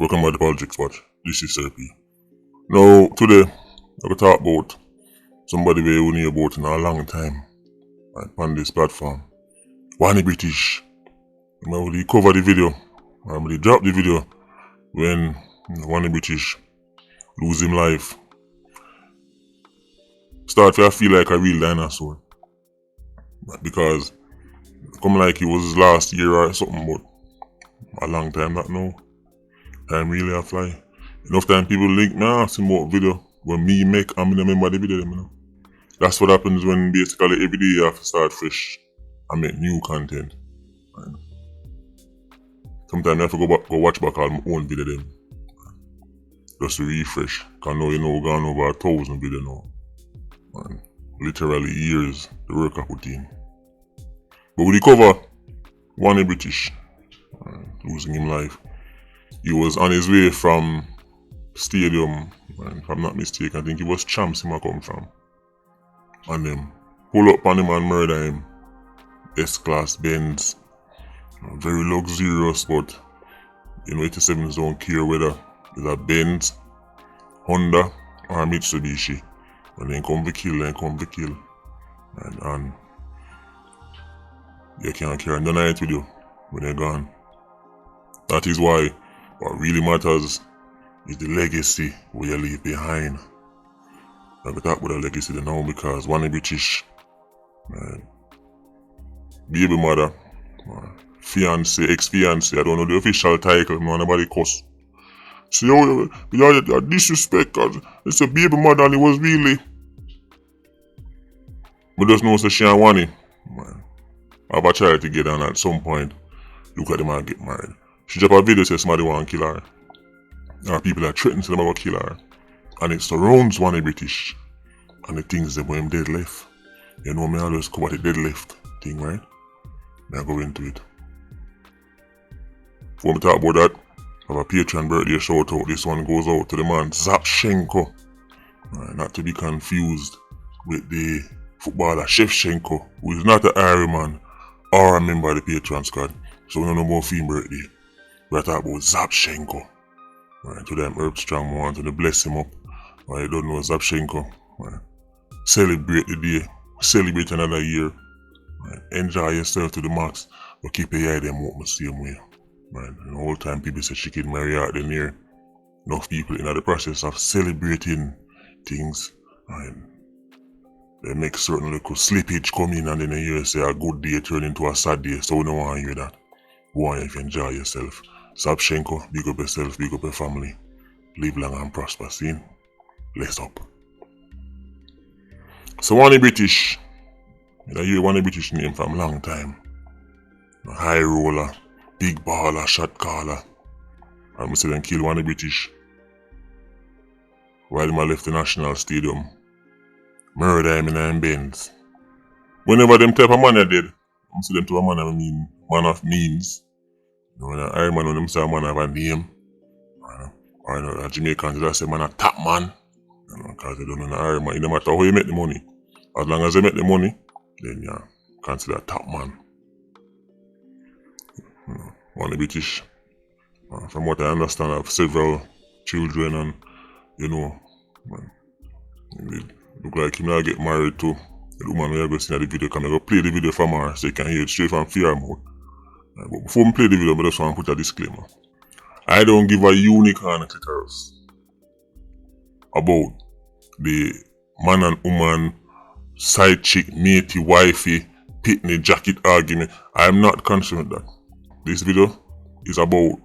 Welcome to the Politricks watch. This is Therapy. Now, today, I'm going to talk about somebody we only hear about in a long time on this platform. Oney British. Remember, we cover the video, we drop the video when Oney British lose him life. Start to feel like a real dinosaur. Because come like it was last year or something, but a long time that now. Time really a fly. Enough time people link me ask him about video when me make and me remember the video, you know. That's what happens when basically every day you have to start fresh and make new content. Right? Sometimes I have to go watch back all my own video them. Just to refresh. Cause now you know we're gone over 1,000 video now. Man, literally years the work I put in. But we cover Oney British losing him life. He was on his way from stadium, and if I'm not mistaken, I think it was Champs him come from. And them pull up on him and murder him. S-Class Benz. Very luxurious, but you know 87s don't care whether it's a Benz, Honda or a Mitsubishi. When they come to kill, they come to kill. And you can't carry none of it with you when they're gone. That is why what really matters is the legacy we you leave behind. I'm going to talk about the legacy now because Oney British, baby mother, fiance, ex-fiance, I don't know the official title, nobody cuss. So you disrespect cause it's a baby mother and it was really. But just know so she and Oney, have a child together and at some point, look at them and get married. She drop a video say somebody want to kill her. Or people are threatening to them about kill her. And it surrounds Oney British. And the things that when him dead left. You know me always cover the dead left thing, right? Now go into it. Before we talk about that, I have a Patreon birthday shout out. This one goes out to the man Zapchenko. Not to be confused with the footballer Shevchenko, who is not an Ironman or a member of the Patreon squad. So we don't know more female birthday. We talk about Zapchenko. To them herb strong ones and to bless him up. You don't know Zapchenko. Celebrate the day. Celebrate another year. Enjoy yourself to the max. But keep your eye them open the same way. And the whole time people say she can marry out then here. Enough people in the process of celebrating things. And they make certain little slippage come in and then you hear say a good day turn into a sad day. So we don't want to hear that. We want you to enjoy yourself. Zapchenko, big up yourself, big up your family. Live long and prosper, see? Bless up. So Oney British, you hear Oney British name from a long time. High roller, big baller, shot caller. And we see them kill Oney British. While I left the National Stadium. Murder him in a Benz. Whenever them type of man are dead, I see them to a man I mean man of means. You know, when an Iron Man when them say a man have a name. Or you know, a Jamaican just say man a top man. You know, cause they don't know the Iron Man. It no matter how you make the money. As long as you make the money, then you consider a top man. You know, Oney British. From what I understand, I have several children and you know, man, look like him now get married to the woman we are going to see in the video. Can I go play the video from her so you can hear it straight from fear mode. But before we play the video, I just want to put a disclaimer. I don't give a unicorn clitoris about the man and woman, side chick, matey, wifey, pitney, jacket argument. I am not concerned with that. This video is about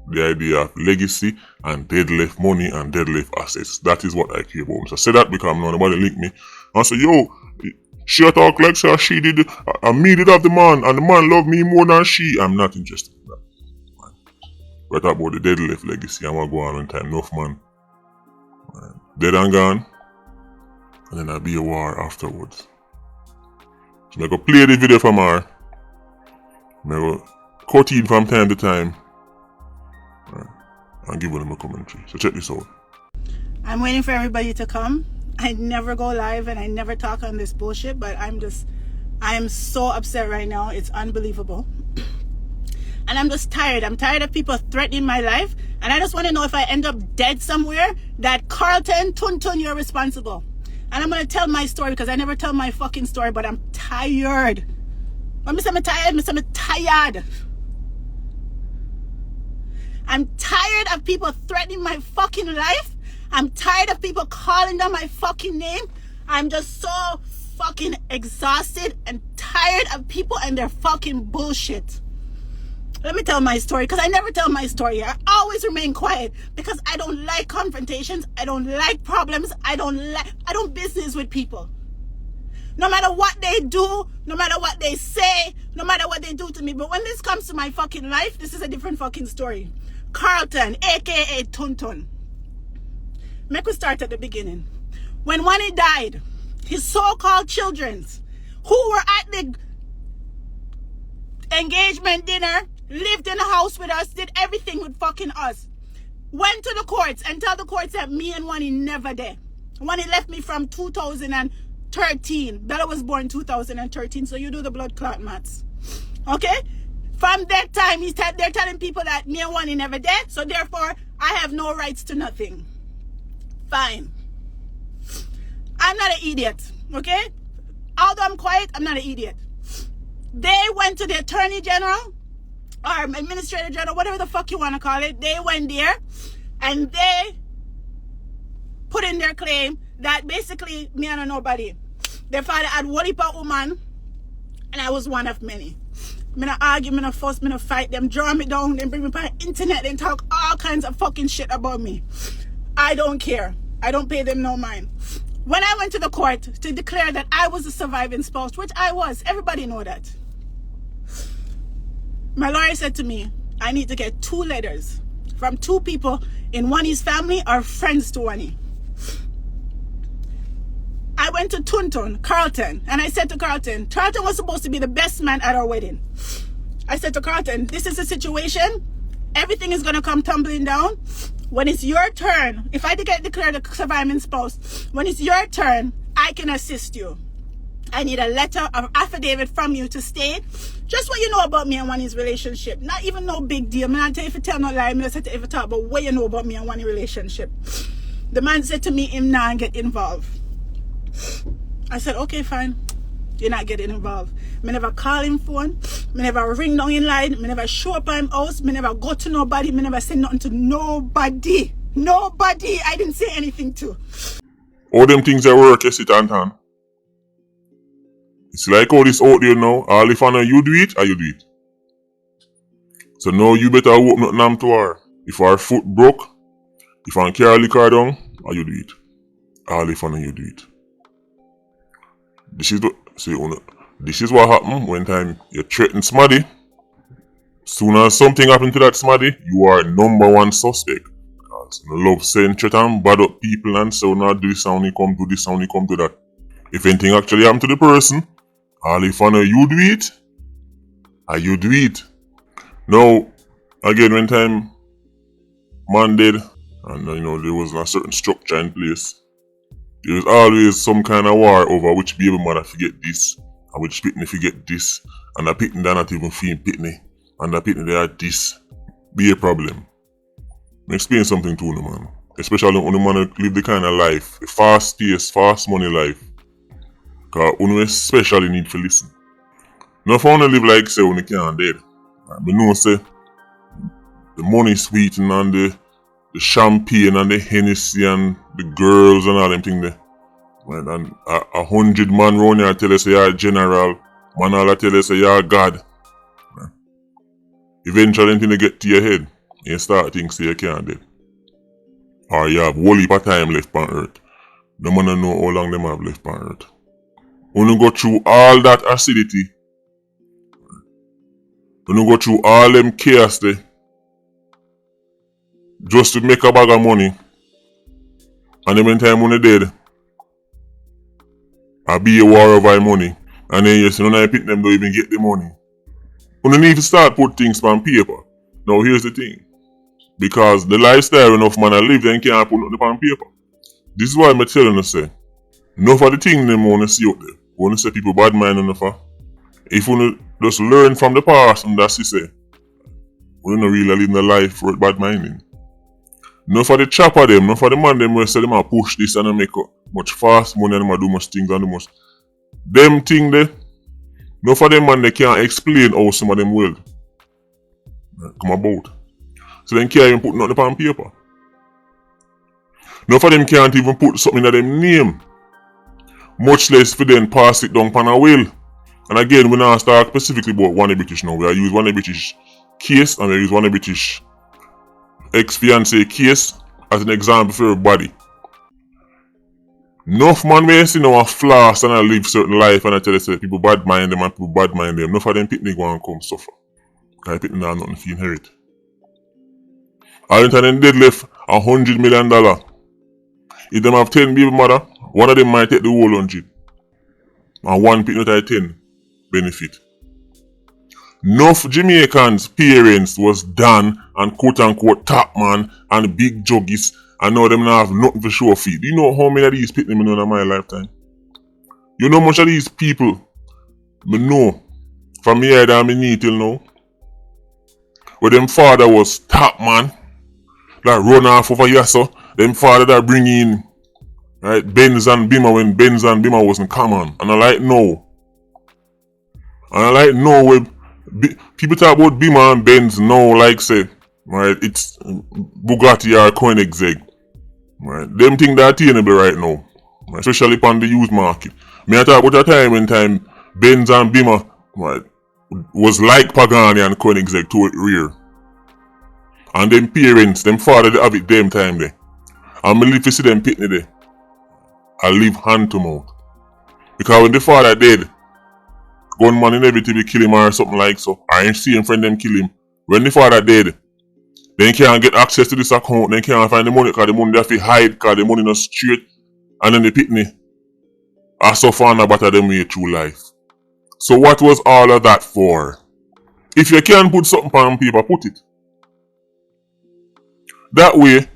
the idea of legacy and dead left money and dead left assets. That is what I care about. So I say that because nobody link me. I say, yo, she talk like so she did and me did have the man and the man love me more than she. I'm not interested in that. We talk about the dead left legacy and what go on in time. Enough man. Dead and gone. And then there'll be a war afterwards. So I go play the video from her. I go cut in from time to time. And give them a commentary. So check this out. I'm waiting for everybody to come. I never go live and I never talk on this bullshit, but I am so upset right now. It's unbelievable. And I'm just tired. I'm tired of people threatening my life. And I just want to know if I end up dead somewhere, that Carlton, Tuntun, you're responsible. And I'm going to tell my story because I never tell my fucking story, but I'm tired. When I'm tired. I'm tired of people threatening my fucking life. I'm tired of people calling down my fucking name. I'm just so fucking exhausted and tired of people and their fucking bullshit. Let me tell my story, because I never tell my story. I always remain quiet because I don't like confrontations. I don't like problems. I don't business with people. No matter what they do, no matter what they say, no matter what they do to me. But when this comes to my fucking life, this is a different fucking story. Carlton, aka Tuntun. Make we start at the beginning. When Oney died, his so-called children, who were at the engagement dinner, lived in the house with us, did everything with fucking us, went to the courts and tell the courts that me and Oney never there. Oney left me from 2013. Bella was born 2013, so you do the blood clot maths. Okay? From that time, they're telling people that me and Oney never there, so therefore, I have no rights to nothing. Fine. I'm not an idiot, okay? Although I'm quiet, I'm not an idiot. They went to the Attorney General or Administrator General, whatever the fuck you want to call it. They went there and they put in their claim that basically me and nobody. Their father had one heap of woman and I was one of many. I'm gonna argue, I'm gonna fuss, I'm gonna fight them, draw me down, then bring me by internet and talk all kinds of fucking shit about me. I don't care. I don't pay them no mind. When I went to the court to declare that I was a surviving spouse, which I was, everybody know that. My lawyer said to me, I need to get 2 letters from 2 people in Oney's family or friends to Oney. I went to Tuntun, Carlton, and I said to Carlton was supposed to be the best man at our wedding. I said to Carlton, this is a situation, everything is going to come tumbling down. When it's your turn, if I get declared a surviving spouse, when it's your turn, I can assist you. I need a letter or affidavit from you to state just what you know about me and Oney's relationship. Not even no big deal. I'm not tell you if you tell no lie, I'm not tell you if you talk about what you know about me and Oney's relationship. The man said to me, him nah get involved. I said, okay, fine. You're not getting involved. Me never call him phone. Me never ring down in line. Me never show up at him house. Me never go to nobody. Me never say nothing to nobody. Nobody I didn't say anything to. All them things that work, you sit and hand. It's like all this out there now. All if I know you do it, or you do it. So now you better hope nothing happen to her. If her foot broke, if I carry liquor down, or you do it. All if I know you do it. This is what happen when time you threaten somebody. Soon as something happen to that somebody, you are number 1 suspect. Because you love saying threat and bad up people and so now do this and you come do this and you come do that. If anything actually happen to the person, all if I know you do it, and you do it. Now, again, when time man did, and there was a certain structure in place. There was always some kind of war over which baby mother forget this, and which pitney forget this, and the pitney they not even feeling pitney, and the pitney they had this. Be a problem. I explain something to you, man. Especially when the man live the kind of life, the fast pace, fast money life. Because you especially need to listen. Now if I want to live like say when you can't dead, I know say the money sweet and the champagne and the Hennessy and the girls and all them things there. And 100 man round here tell us you're a general. Man all tell us you're a god. Eventually anything they get to your head, you start thinking say you can't dead. Or you have whole heap of time left on earth. No man don't know how long them have left on earth. When you go through all that acidity, when you go through all them chaos there, just to make a bag of money, and then when time when you're dead, I be a war over money, and then you see none of the people them don't even get the money. When you need to start put things on paper. Now here's the thing. Because the lifestyle enough man I live, then can't put nothing on paper. This is why I'm telling you say, enough of the things them wanna see out there. Wanna say people bad mind enough. If you just learn from the past, and that's it say. We don't really live the life worth bad minding. No for the chopper them, no for the man them where say them a push this and make much fast money and them a do much things and do much. Them thing there, no for them man they can't explain how some of them will come about. So they can't even put nothing on paper. No for them can't even put something in them name. Much less for them pass it down on a will. And again, we not talk specifically about Oney British now. We are use Oney British case and we use Oney British ex-fiancé case as an example for everybody. Enough man may see now a flaws and I live certain life and I tell you say people bad mind them and people bad mind them. Enough of them pitney go and come suffer. Because pitney not nothing to inherit. All the time them dead left $100 million. If them have 10 baby mother, one of them might take the whole 100. And one pitney take 10 benefit. Enough Jamaicans parents was done and quote unquote top man and big juggies and now them not have nothing for show feed. Do you know how many of these people I know in my lifetime? You know much of these people I know from me head and me knee till now. Where them father was top man that run off over here so them father that bring in right Benz and Beamer when Benz and Beamer wasn't common. And I like no. And I like no where people talk about Beamer and Benz now like say right it's Bugatti or Koenigsegg. Right. Them things that are attainable right now. Right. Especially on the used market. Me I talk about a time when Benz and Beamer right, was like Pagani and Koenigsegg to it rear. And them parents, them father they have it them time there. And me live to see them pitney there. I live hand to mouth. Because when the father dead, gunman and everything they kill him or something like so. I ain't see him friend them kill him. When the father dead, they can't get access to this account, they can't find the money because the money they have to hide because the money not straight. And then the pitney I suffer and I batter them way through life. So what was all of that for? If you can put something on paper, put it. That way,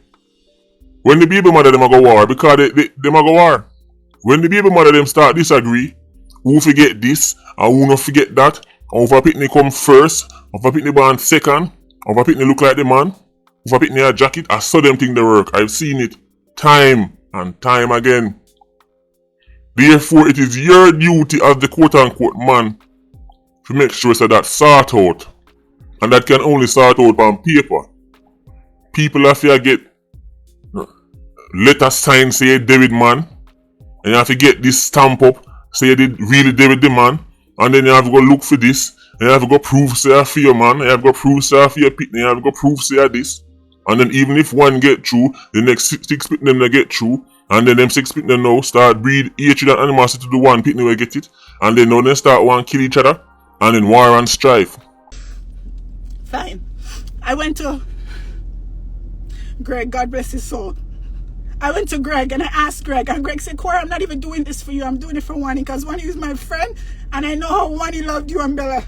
when the baby mother them a go war, because them a go war. When the baby mother them start disagree, who forget this and who not forget that, and if a pitney come first, if a pitney born second, if a pitney look like the man, if a pitney a jacket, I saw them think they work. I've seen it time and time again. Therefore, it is your duty as the quote-unquote man to make sure so that sort out. And that can only sort out on paper. People have to get letter signed say David man. And you have to get this stamp up say you did really David the man. And then you have to go look for this. And you have to go prove say I for your man. You have to go prove say I for your pitney. You have to go prove say I this. And then even if one get through, the next six pitney them they get through. And then them 6 pitney now start breed hatred and animosity to the one pitney will get it. And then now they start one kill each other. And then war and strife. Fine. I went to Greg, God bless his soul. I went to Greg and I asked Greg. And Greg said, Cora, I'm not even doing this for you. I'm doing it for Oney. Because Oney is my friend. And I know how Oney loved you and Bella.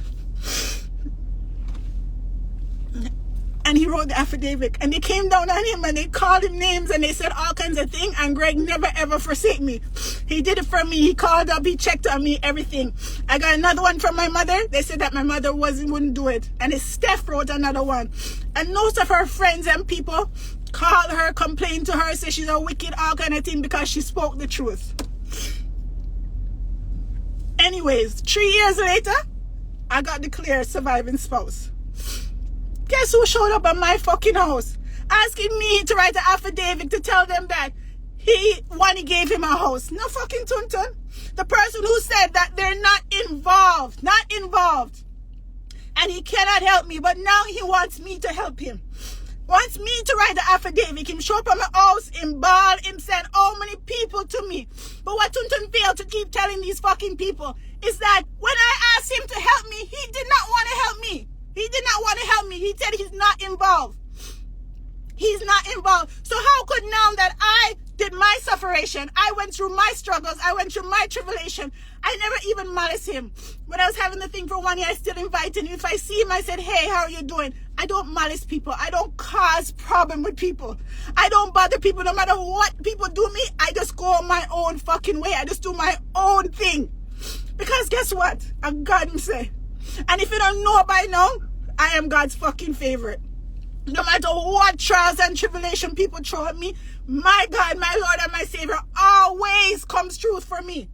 And he wrote the affidavit. And they came down on him and they called him names and they said all kinds of things. And Greg never ever forsake me. He did it for me. He called up, he checked on me, everything. I got another one from my mother. They said that my mother wouldn't do it. And Steph wrote another one. And most of her friends and people called her, complained to her, say she's a wicked, all kind of thing because she spoke the truth. Anyways, 3 years later, I got declared surviving spouse. Guess who showed up at my fucking house asking me to write an affidavit to tell them that Oney gave him a house? No fucking tuntun. The person who said that they're not involved. And he cannot help me, but now he wants me to help him. Wants me to write the affidavit. Him show up at my house, him ball, him send how many people to me. But what tuntun failed to keep telling these fucking people is that when I asked him to help me, he did not want to help me. He did not want to help me. He said he's not involved. He's not involved. So how could now that I did my sufferation, I went through my struggles, I went through my tribulation, I never even malice him. When I was having the thing for Oney, I still invited him. If I see him, I said, hey, how are you doing? I don't malice people. I don't cause problem with people. I don't bother people. No matter what people do me, I just go my own fucking way. I just do my own thing. Because guess what? I got him say. And if you don't know by now, I am God's fucking favorite. No matter what trials and tribulation people throw at me, my God, my Lord and my Savior always comes through for me.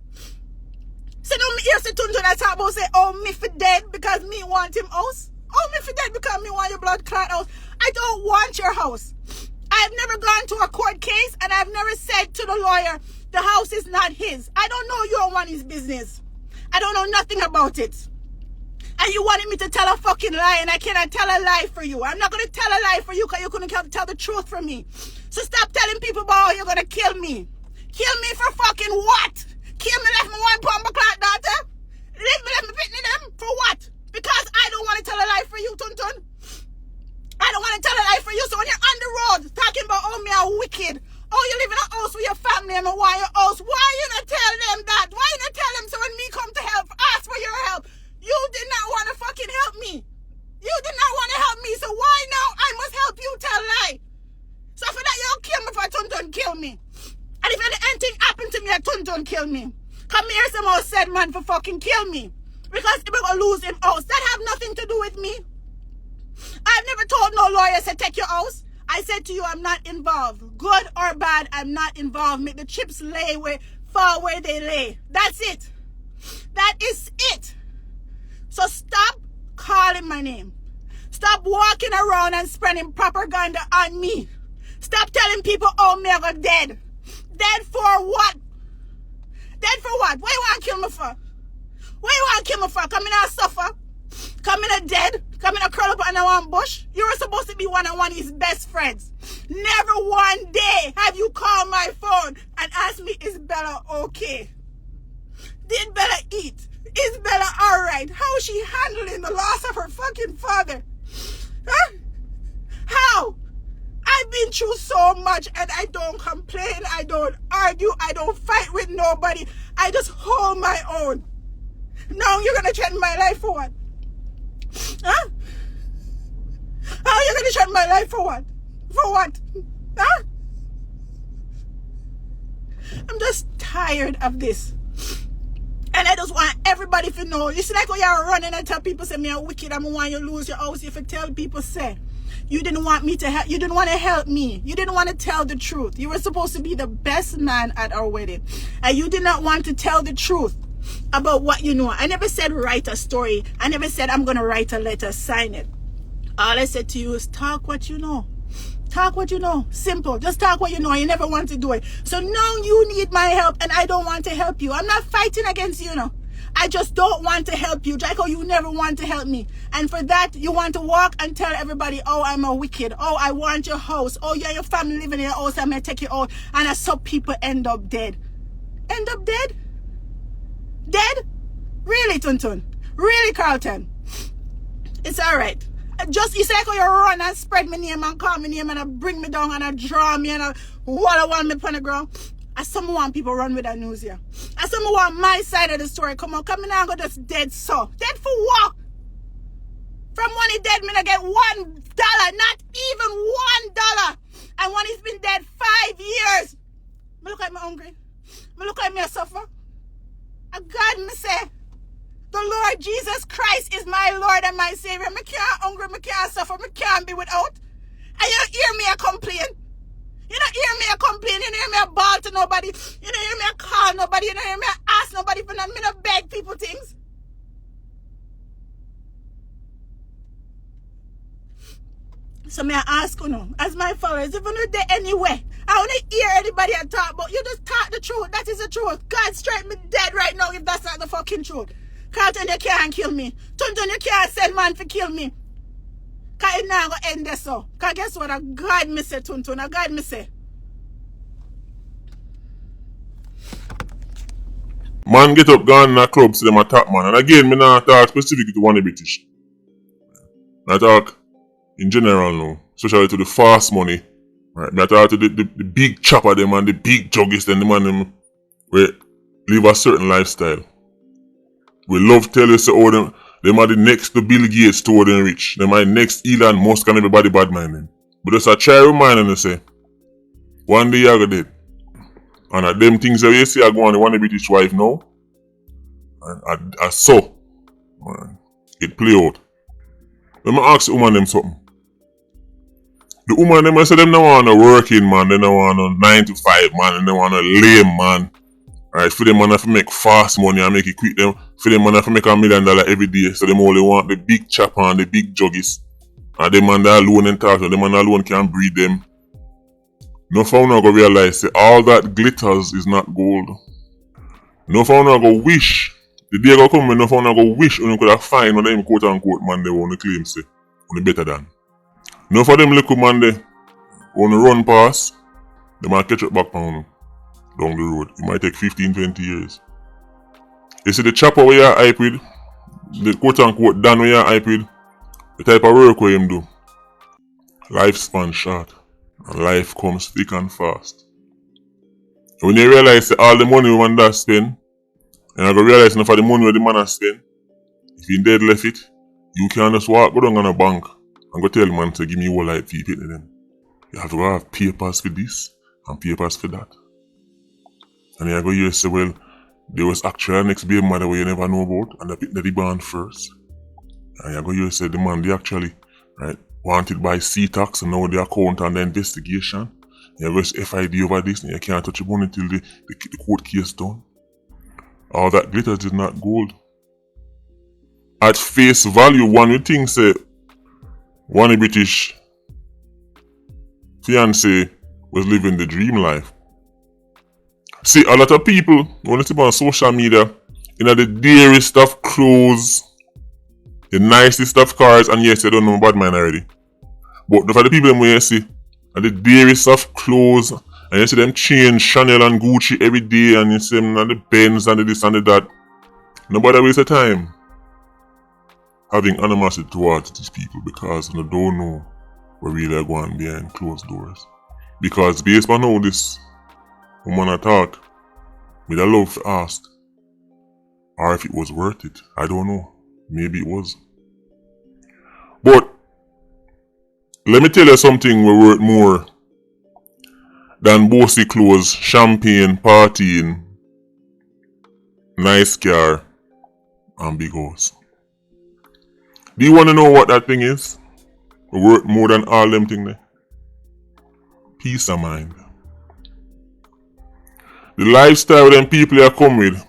So now me hear say Tunton that talk about say, oh, me for dead because me want him house. Oh, me for dead because me want your blood clot house. I don't want your house. I've never gone to a court case and I've never said to the lawyer, the house is not his. I don't know your one his business. I don't know nothing about it. And you wanted me to tell a fucking lie and I cannot tell a lie for you. I'm not going to tell a lie for you because you couldn't tell the truth for me. So stop telling people about how you're going to kill me. Kill me for fucking what? Kill me left me one pound clock daughter? Leave me left me pitney them for what? Because I don't want to tell a lie for you, Tuntun. I don't want to tell a lie for you. So when you're on the road talking about oh me are wicked. Oh, you live in a house with your family and why your house. Why you not tell them that? Why you not tell them so when me come to help, ask for your help? You did not want to fucking help me. You did not want to help me. So why now I must help you tell lie? So for that you kill me for Tuntun kill me. And if anything happened to me, a Tuntun kill me. Come here some more said man for fucking kill me. Because he gonna lose him house. That have nothing to do with me. I've never told no lawyer to take your house. I said to you, I'm not involved. Good or bad, I'm not involved. Make the chips fall where they lay. That's it. That is it. So stop calling my name. Stop walking around and spreading propaganda on me. Stop telling people, oh, me I got dead. Dead for what? Dead for what? What you want to kill me for? What you want to kill me for? Come in and suffer? Come in and dead? Come in and curl up under one bush? You were supposed to be one of his best friends. Never one day have you called my phone and asked me, is Bella okay? Did Bella eat? Is Bella alright? How is she handling the loss of her fucking father? Huh? How? I've been through so much and I don't complain, I don't argue, I don't fight with nobody. I just hold my own. Now you're gonna threaten my life for what? Huh? How you gonna threaten my life for what? For what? Huh? I'm just tired of this. And I just want everybody to know. You see like when you're running and tell people say me are wicked, I'm want you to lose your house. If you tell people say you didn't want me to help, you didn't want to help me. You didn't want to tell the truth. You were supposed to be the best man at our wedding. And you did not want to tell the truth about what you know. I never said write a story. I never said I'm going to write a letter, sign it. All I said to you is talk what you know. Talk what you know. Simple. Just talk what you know. You never want to do it. So now you need my help and I don't want to help you. I'm not fighting against you now. I just don't want to help you. Jaco, you never want to help me. And for that, you want to walk and tell everybody, oh, I'm a wicked. Oh, I want your house. Oh, yeah, your family living in your house. I'm going to take you out. And I saw people end up dead. End up dead? Dead? Really, Tuntun? Really, Carlton? It's all right. Just, you say you run and spread my name and call my name and bring me down and draw me and wall me on the ground. I some want people run with that news here. I some want my side of the story. Come on, come in and go just dead so. Dead for what? From when he dead, me I get $1, not even $1. And when he's been dead 5 years. Me look like me hungry. Me look like me a suffer. And God me say, the Lord Jesus Christ is my Lord and my Savior. Me can't hungry, me can't suffer, me can't be without. And you don't hear me a complain. You don't hear me a complain. You don't hear me a bawl to nobody. You don't hear me a call nobody. You don't hear me a ask nobody for nothing. Me not beg people things. So may I ask you now, as my followers, if you're not there anyway, I want to hear anybody talk about. You just talk the truth. That is the truth. God strike me dead right now if that's not the fucking truth. Carlton, you can't kill me. Tuntun, you can't send man to kill me. Because it's not going to end this so. Because guess what? A God me say, Tuntun. A God me say. Man get up, gone in a club, see them attack man. And again, me not talk specifically to one British. I talk in general now. Especially to the fast money. Right? I talk to the big chopper them and the big juggies and the man them where live a certain lifestyle. We love tell you say oh them are the next to Bill Gates to them rich. Them are the next Elon Musk and everybody bad minding. But just a try remind them say one day you go dead. And at them things that you see I go on the one British wife now. And I saw it play out. Let me ask the woman them something. The woman them I say them no want no working man, they no want no 9 to 5 man, and they want no lame man. Alright, for them man have to make fast money and make it quick them. For them man have to make $1 million every day. So them only want the big chopper and the big juggies. And them man that alone and talk, so them man alone can breed them. No found not go realize say all that glitters is not gold. No found not go wish. The day go come when no found not go wish you could have find one of them quote unquote man they want to claim say only better than. No for them little man they want to run past, they might catch up back on down the road. It might take 15-20 years. You see the chopper where you're hype with, the quote unquote Dan where you're hype with, the type of work where him do. Lifespan short. And life comes thick and fast. And when you realize that all the money man that spend, and I go realize enough of the money where the man has spent, if he dead left it, you can just walk go down on a bank and go tell the man to give me whole life fee pay to them. You have to go have papers for this and papers for that. And you go hear say, well, there was actually a next baby mother where you never know about, and they picked the born first. And you go hear say the man they actually, right, wanted by C-tax and now the account and the investigation. You have FID over this and you can't touch the money till the court case done. All that glitters is not gold. At face value, one would think say one British fiancé was living the dream life. See, a lot of people when they see on social media, you know, the dearest of clothes, the nicest of cars, and yes, you don't know bad man already. But for the people where you see, and the dearest of clothes, and you see them change Chanel and Gucci every day, and you see them on the Benz and the this and the that. Nobody waste the time having animosity towards these people because they don't know what really going on behind closed doors. Because based on how this woman I talk, with a love to ask, or if it was worth it. I don't know. Maybe it was. But let me tell you something we're worth more than bossy clothes, champagne, partying, nice car, and big house. Do you want to know what that thing is? We're worth more than all them things there. Peace of mind. The lifestyle them people are come with.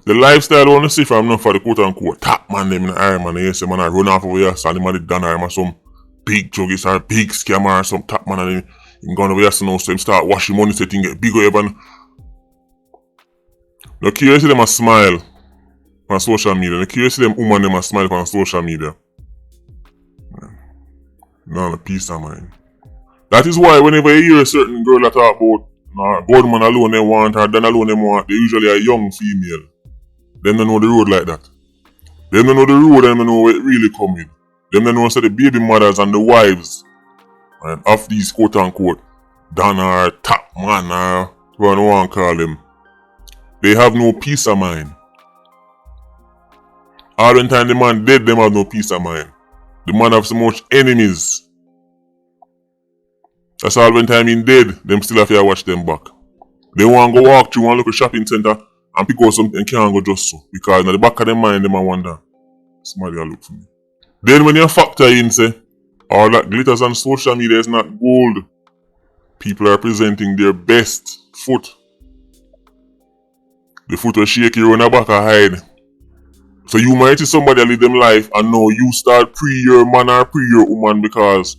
The lifestyle I want to see from enough for the quote unquote top man them in the Iron Man. They say man I run off over here, so the man done Iron Man some big juggies or big scammer or some top man and him gone over here so now so him start washing money so thing get bigger even. Now curious them a smile on social media. Now curious them woman them a smile on social media. No peace of mind. That is why whenever you hear a certain girl that talk about Godman alone they want or Dan alone they want, they usually a young female. Them don't know the road like that. Them don't know the road and they know where it really coming. Them don't know say the baby mothers and the wives and of these quote unquote Dan or top man or whatever you want to call them. They have no peace of mind. All the time the man dead, them have no peace of mind. The man have so much enemies. That's all when time in dead, them still have to watch them back. They want to go walk through one local shopping center and pick out something and can't go just so. Because in the back of their mind, them a wonder, somebody will look for me. Then when you factor in, say, all that glitters on social media is not gold. People are presenting their best foot. The foot will shake you on the back of hide. So you might see somebody live them life and now you start pre your man or pre your woman because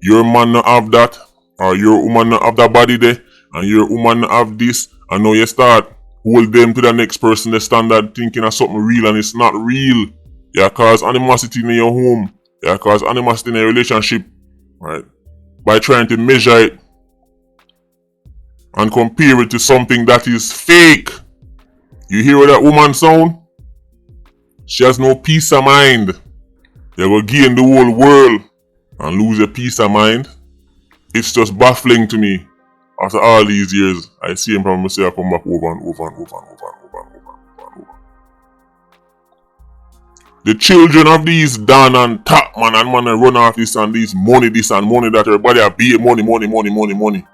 your man not have that, or your woman not have that body there, and your woman not have this, and now you start hold them to the next person, the standard thinking of something real and it's not real. You cause animosity in your home, you cause animosity in your relationship, right? By trying to measure it and compare it to something that is fake. You hear that woman sound? She has no peace of mind. You will gain the whole world and lose your peace of mind. It's just baffling to me. After all these years, I see him from say I come back over and over and over and over and over and over and over. The children of these Dan and top man and man run off this and money that everybody are be money.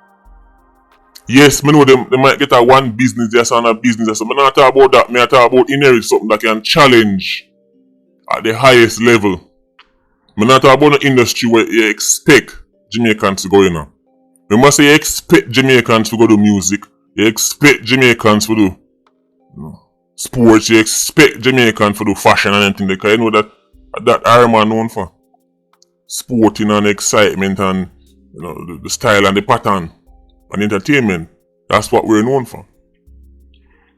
Yes, me know they might get a one business just on a business. So me not talk about that. Me talk about inherit something that can challenge at the highest level. I'm not talking about the industry where you expect Jamaicans to go in. Remember say you expect Jamaicans to go do music, you expect Jamaicans to do sports, you expect Jamaicans to do fashion and anything, because you know that Ironman known for sporting and excitement and the style and the pattern and entertainment. That's what we're known for.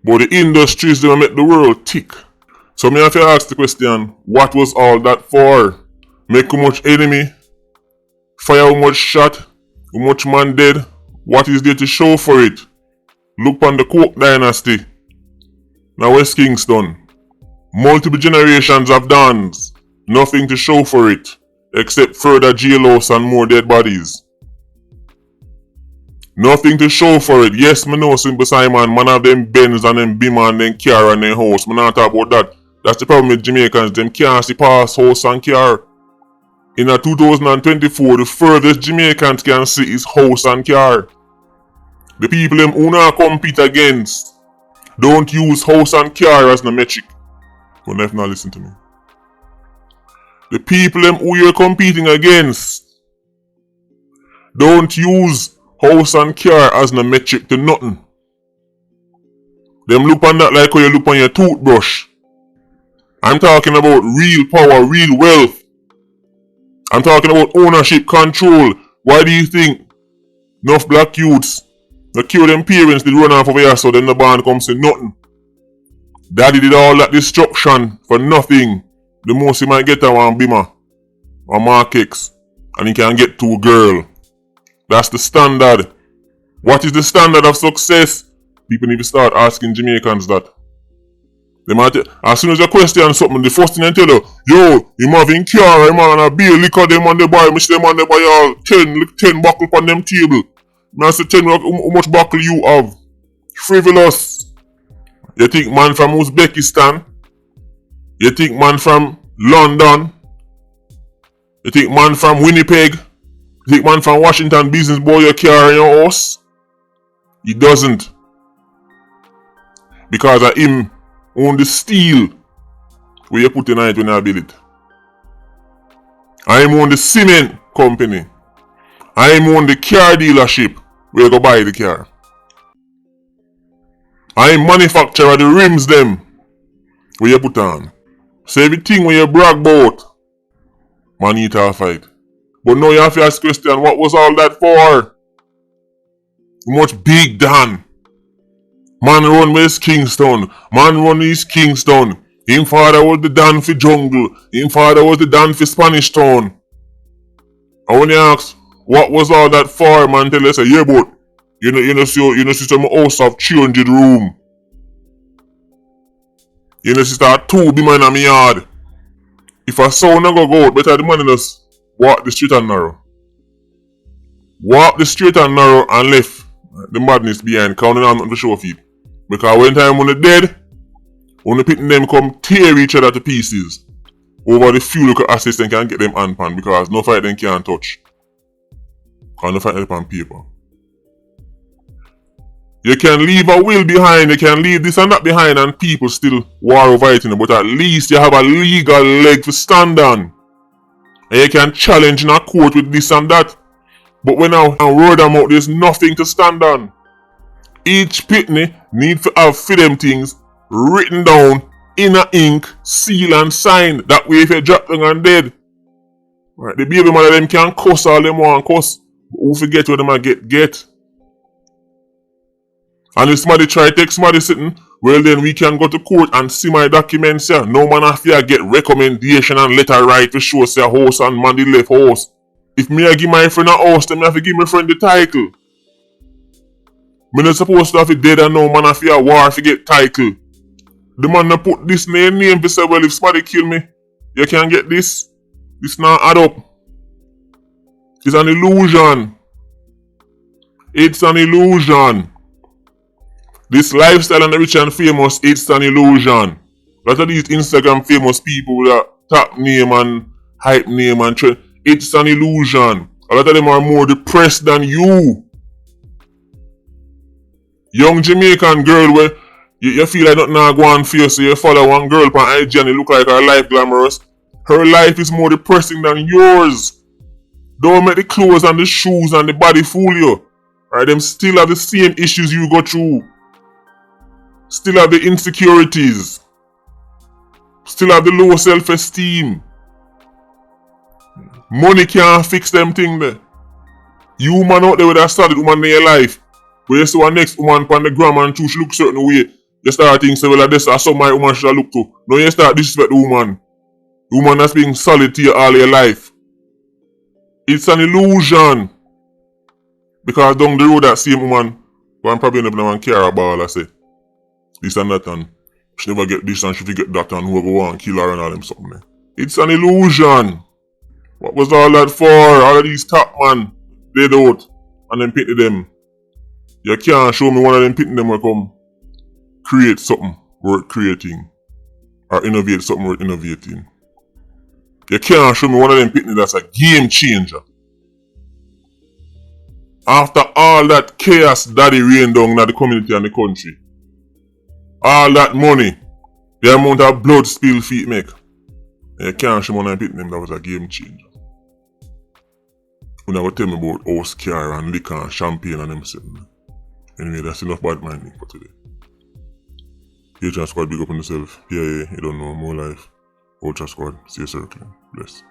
But the industries that make the world tick. So me have to ask the question, what was all that for? Make how much enemy? Fire how much shot? How much man dead? What is there to show for it? Look on the Coke dynasty. Now West Kingston. Multiple generations of dons. Nothing to show for it. Except further jailhouse and more dead bodies. Nothing to show for it. Yes, me know Simple Simon, man have them Benz and them Beamer and them car and them house. Me not talk about that. That's the problem with Jamaicans. Them can't see past house and car. In 2024, the furthest Jamaicans can see is house and car. The people them who not compete against don't use house and car as the metric. Don't have not listen to me. The people them who you're competing against don't use house and car as the metric to nothing. Them look on that like how you look on your toothbrush. I'm talking about real power, real wealth. I'm talking about ownership, control. Why do you think enough black youths that kill them parents did run off over here so then the band comes to nothing? Daddy did all that destruction for nothing. The most he might get a one Beamer or Mark X and he can get to a girl. That's the standard. What is the standard of success? People need to start asking Jamaicans that. As soon as you question something, the first thing they tell you, yo, him having car, him and a beer liquor them on the buy, me see them on the buy all 10 buckle on them table. I say 10, how much buckle you have? Frivolous. You think man from Uzbekistan? You think man from London? You think man from Winnipeg? You think man from Washington business boy your car in your house? He doesn't. Because of him own the steel where you put in it when you build it. I am on the cement company. I am on the car dealership where you go buy the car. I am manufacturer the rims them where you put on. So everything when you brag about, man eat or fight. But now you have to ask question, what was all that for? Much big Dan. Man run West Kingston. Man run East Kingston. Him father was the Dan for jungle. Him father was the Dan for Spanish town. And when you ask, what was all that for? Man tell you, say, yeah, but you know, see some house have 300 room. You know, sister, 2 be man in my yard. If a son not go out, better the man just walk the street and narrow. Walk the street and narrow and left the madness behind, because they don't have nothing to show for it. Because when time when they're dead, when the people them come tear each other to pieces over the few local assets they can get them hand pan, because no fight them can't touch. Because no fight them on paper. You can leave a will behind, you can leave this and that behind, and people still war over it, but at least you have a legal leg to stand on. And you can challenge in a court with this and that. But when I word them out, there's nothing to stand on. Each pitney need to have for them things written down in a ink, seal and sign. That way if you drop them and dead, right, the baby mother them can cuss all them want cuss. But who forget what them a get. And if somebody try to take somebody sitting, well then we can go to court and see my documents here. No man have to get recommendation and letter right to show say a house and man the left house. If me I give my friend a house, then I have to give my friend the title. Me not supposed to have it dead and no man have to a war to get title. The man not put this name to say, well if somebody kill me, you can get this. This not add up. It's an illusion. It's an illusion. This lifestyle and the rich and famous, it's an illusion. A lot of these Instagram famous people with a top name and hype name and trend, it's an illusion. A lot of them are more depressed than you. Young Jamaican girl where You feel like nothing not go on for you, so you follow one girl on IG and it look like her life glamorous. Her life is more depressing than yours. Don't make the clothes and the shoes and the body fool you. Alright, them still have the same issues you go through. Still have the insecurities. Still have the low self-esteem. Money can't fix them things there. You woman out there with that solid woman in your life, where you see one next woman on the gram and she look certain way, you start thinking, well, this is some my woman should look to. Now you start disrespect the woman. The woman that's being solid to you all your life. It's an illusion. Because down the road that same woman, one probably never one care about, I say. This and that, and she never get this and she forget that, and whoever want kill her and all them something there. It's an illusion. What was all that for? All of these top man, they don't, and then pity them. You can't show me one of them pitting them will come create something worth creating, or innovate something worth innovating. You can't show me one of them pitting that's a game changer. After all that chaos daddy rained down in the community and the country, all that money, the amount of blood spill feet make, you can't show me one of them pitting them that was a game changer. You never tell me about house car and liquor and champagne and them something. Anyway, that's enough bad minding for today. Ultra Squad, big up on yourself. Yeah, you don't know, more life. Ultra Squad, see you circling. Bless.